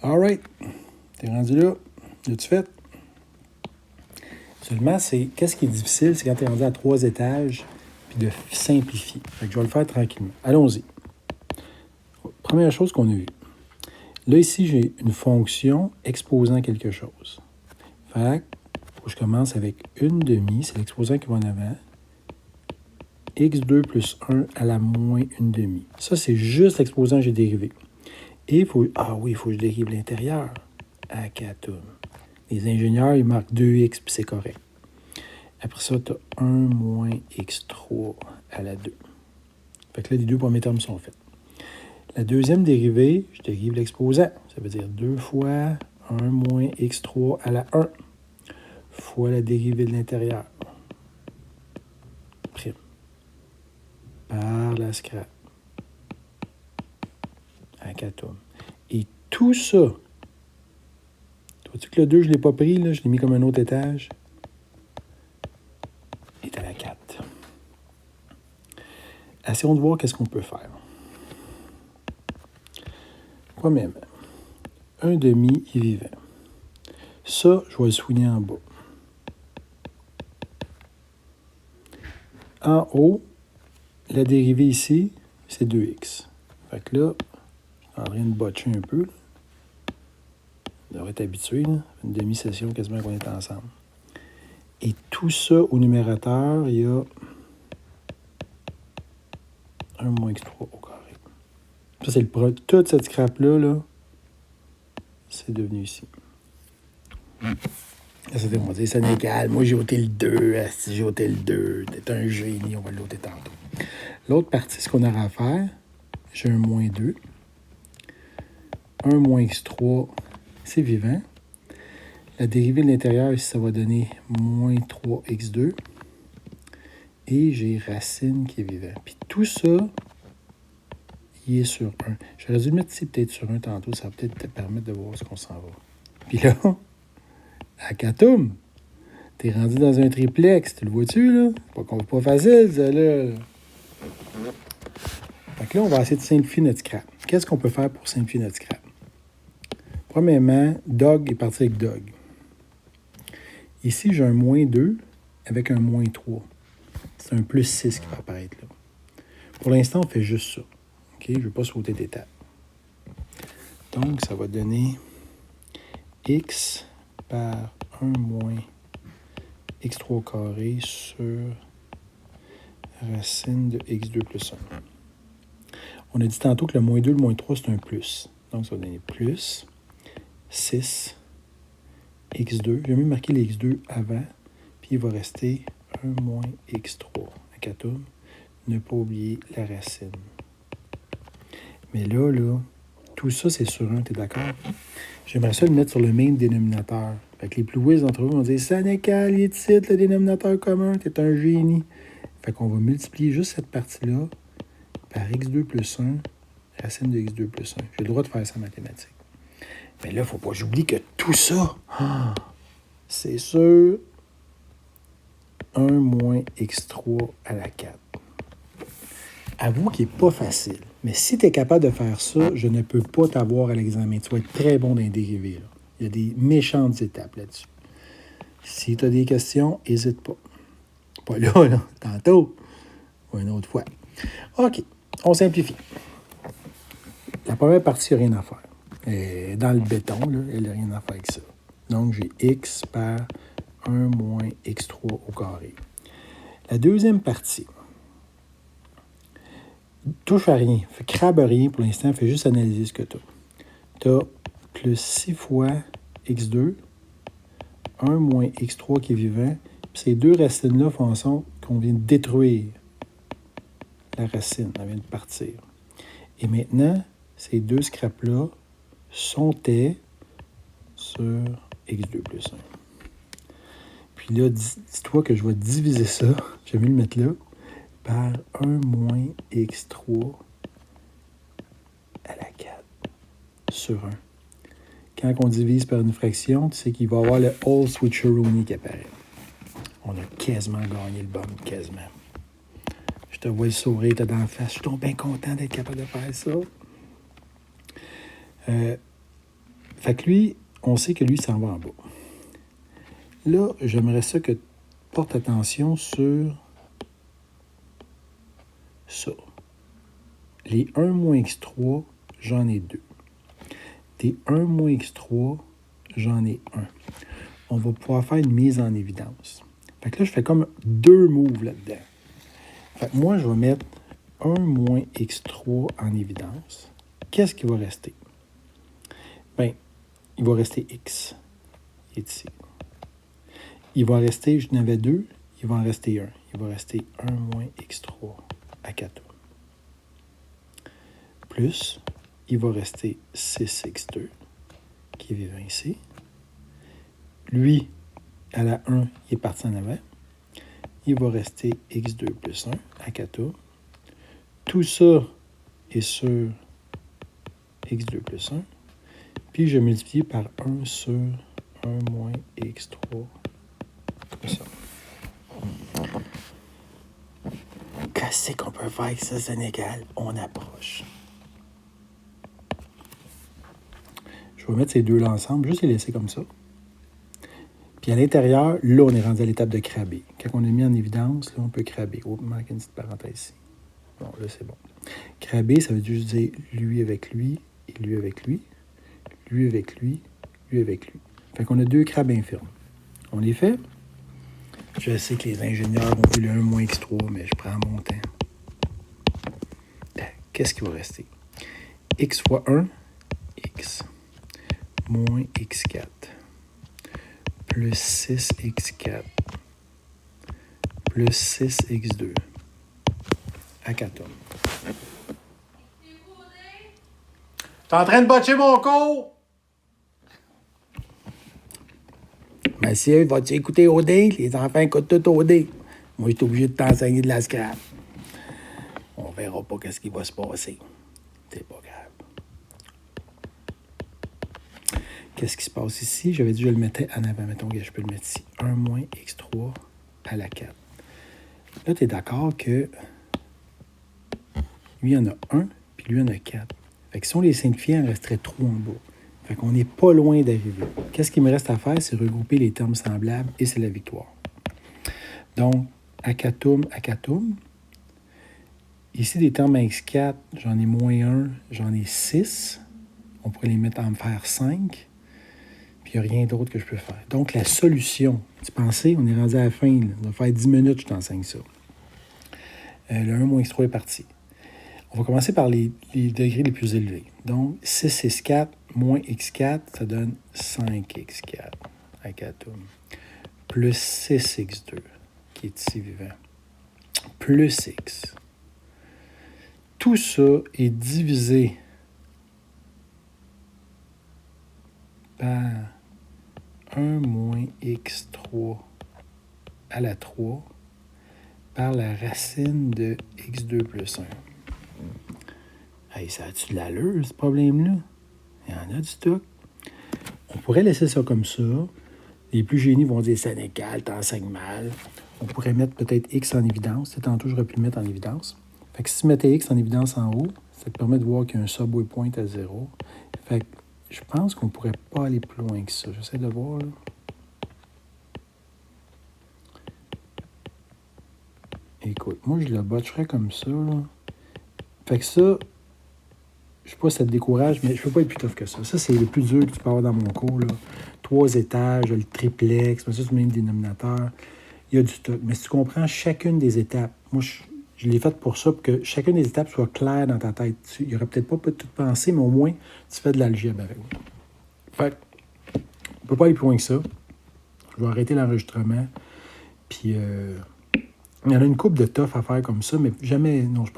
All right. T'es rendu là. L'as-tu fait? Seulement, qu'est-ce qui est difficile, c'est quand tu es rendu à 3 étages, puis de simplifier. Fait que je vais le faire tranquillement. Allons-y. Première chose qu'on a vue. Là, ici, j'ai une fonction exposant quelque chose. Fait que je commence avec une demi, c'est l'exposant qui va en avant. x2 plus 1 à la moins une demi. Ça, c'est juste l'exposant que j'ai dérivé. Et il faut que je dérive l'intérieur. Akatum. Les ingénieurs, ils marquent 2x, puis c'est correct. Après ça, tu as 1 moins x3 à la 2. Fait que là, les deux premiers termes sont faits. La deuxième dérivée, je dérive l'exposant. Ça veut dire 2 fois 1 moins x3 à la 1 fois la dérivée de l'intérieur. Prime. Par la scrap. Akatum. Et tout ça, vois-tu que le 2, je ne l'ai pas pris, là, je l'ai mis comme un autre étage, est à la 4. Essayons de voir qu'est-ce qu'on peut faire. Premièrement, 1 demi est vivant. Ça, je vais le souligner en bas. En haut, la dérivée ici, c'est 2x. Fait que là, je suis en train de botcher un peu. Là. On devrait être habitué, là. Une demi-session quasiment qu'on est ensemble. Et tout ça, au numérateur, il y a 1 moins x3 au carré. Ça, c'est le produit. Toute cette scrap-là, là, c'est devenu ici. Là, ça fait, on va dire, ça n'est égal. Moi, j'ai ôté le 2. Si j'ai ôté le 2, t'es un génie, on va l'ôter tantôt. L'autre partie, ce qu'on aura à faire, j'ai un moins 2. 1 moins x3, c'est vivant. La dérivée de l'intérieur, ici, ça va donner moins 3x2. Et j'ai racine qui est vivant. Puis tout ça, il est sur 1. J'aurais dû le mettre ici peut-être sur 1 tantôt. Ça va peut-être te permettre de voir ce qu'on s'en va. Puis là, Akatum, t'es rendu dans un triplex. Tu le vois-tu, là? Pas facile, ça, là. Fait que là, on va essayer de simplifier notre scrap. Qu'est-ce qu'on peut faire pour simplifier notre scrap? Premièrement, Dog est parti avec Dog. Ici, j'ai un moins 2 avec un moins 3. C'est un plus 6 qui va apparaître là. Pour l'instant, on fait juste ça. OK? Je ne vais pas sauter d'étape. Donc, ça va donner x par 1 moins x3 carré sur racine de x2 plus 1. On a dit tantôt que le moins 2, le moins 3, c'est un plus. Donc, ça va donner plus 6 x2. J'ai même marqué les x2 avant, puis il va rester 1 moins x3. Akatum, ne pas oublier la racine. Mais là, tout ça, c'est sur 1, tu es d'accord? J'aimerais ça le mettre sur le même dénominateur. Fait que les plus whiz d'entre vous vont dire « Ça n'est qu'à il est ici, le dénominateur commun, t'es un génie. » Fait qu'on va multiplier juste cette partie-là par x2 plus 1, racine de x2 plus 1. J'ai le droit de faire ça en mathématiques. Mais là, il ne faut pas que j'oublie que tout ça, c'est sur 1 moins x3 à la 4. Avoue qu'il n'est pas facile. Mais si tu es capable de faire ça, je ne peux pas t'avoir à l'examen. Tu vas être très bon dans les dérivés. Là. Il y a des méchantes étapes là-dessus. Si tu as des questions, n'hésite pas. Pas là, tantôt. Ou une autre fois. OK, on simplifie. La première partie, il n'y a rien à faire. Dans le béton, là, elle n'a rien à faire avec ça. Donc, j'ai x par 1 moins x3 au carré. La deuxième partie, touche à rien, fait crabe rien pour l'instant, fais juste analyser ce que tu as. Tu as plus 6 fois x2, 1 moins x3 qui est vivant, puis ces deux racines-là font en sorte qu'on vient de détruire la racine, elle vient de partir. Et maintenant, ces deux scraps-là sont sur x2 plus 1. Puis là, dis-toi que je vais diviser ça, je vais le mettre là, par 1 moins x3 à la 4 sur 1. Quand on divise par une fraction, tu sais qu'il va y avoir le whole switcheroonie qui apparaît. On a quasiment gagné le bum, quasiment. Je te vois le sourire, t'as dans la face. Je suis donc bien content d'être capable de faire ça. Fait que lui, on sait que lui s'en va en bas. Là, j'aimerais ça que tu portes attention sur ça. Les 1 moins x3, j'en ai 2. Des 1 moins x3, j'en ai 1. On va pouvoir faire une mise en évidence. Fait que là, je fais comme 2 moves là-dedans. Fait que moi, je vais mettre 1 moins x3 en évidence. Qu'est-ce qui va rester? Bien, il va rester x. Il est ici. Il va rester, je n'avais 2, il va en rester 1. Il va rester 1 moins x3 à 4. Plus, il va rester 6x2, qui est vivant ici. Lui, à la 1, il est parti en avant. Il va rester x2 plus 1 à 4. Tout ça est sur x2 plus 1. Puis, je multiplie par 1 sur 1 moins x3 comme ça. Qu'est-ce qu'on peut faire avec ça, c'est égal? On approche. Je vais mettre ces deux-là ensemble, juste les laisser comme ça. Puis à l'intérieur, là, on est rendu à l'étape de craber. Quand on est mis en évidence, là, on peut craber. Oh, il manque une petite parenthèse ici. Bon, là, c'est bon. Craber, ça veut juste dire lui avec lui, et lui avec lui, lui avec lui, lui avec lui. Fait qu'on a 2 crabes infirmes. On les fait. Je sais que les ingénieurs vont faire le 1 moins x3, mais je prends mon temps. Qu'est-ce qui va rester? X fois 1, x, moins x4, plus 6x4, plus 6x2, à 4. T'es en train de botcher mon cours? Monsieur, vas-tu écouter OD? Les enfants écoutent tout OD. Moi, je suis obligé de t'enseigner de la scrap. On verra pas qu'est-ce qui va se passer. C'est pas grave. Qu'est-ce qui se passe ici? J'avais dit que je le mettais en avant. Mettons que je peux le mettre ici. 1 moins x3 à la 4. Là, tu es d'accord que lui, il y en a 1, puis lui, il y en a 4. Fait que si on les simplifiait, il en resterait 3 en bas. Fait qu'on n'est pas loin d'arriver. Qu'est-ce qu'il me reste à faire? C'est regrouper les termes semblables et c'est la victoire. Donc, acatum. Ici, des termes à x4, j'en ai moins 1, j'en ai 6. On pourrait les mettre en faire 5. Puis il n'y a rien d'autre que je peux faire. Donc, la solution, tu pensais, on est rendu à la fin. Là. On va faire 10 minutes, je t'enseigne ça. Le 1 moins x3 est parti. On va commencer par les degrés les plus élevés. Donc, 6x4 moins x4, ça donne 5x4 à 4. Plus 6x2, qui est ici vivant. Plus x. Tout ça est divisé par 1 moins x3 à la 3 par la racine de x2 plus 1. Hey, ça a-tu de l'allure, ce problème-là? Il y en a du stock. On pourrait laisser ça comme ça. Les plus génies vont dire c'est inégal, t'enseignes mal. On pourrait mettre peut-être x en évidence. Tantôt, j'aurais pu le mettre en évidence. Fait que si tu mettais x en évidence en haut, ça te permet de voir qu'il y a un subway point à 0. Fait que je pense qu'on ne pourrait pas aller plus loin que ça. J'essaie de voir, là. Écoute, moi, je le botcherais comme ça, là. Fait que ça, je sais pas si ça te décourage, mais je peux pas être plus tough que ça. Ça, c'est le plus dur que tu peux avoir dans mon cours, là. 3 étages, le triplex, ça, c'est le même dénominateur. Il y a du stock. Mais si tu comprends chacune des étapes, moi, je l'ai faite pour ça, pour que chacune des étapes soit claire dans ta tête. Il n'y aurait peut-être pas tout pensé, mais au moins, tu fais de l'algèbre avec moi. Fait que, on peut pas aller plus loin que ça. Je vais arrêter l'enregistrement. Puis, il y en a une couple de toughs à faire comme ça, mais jamais, non, je pense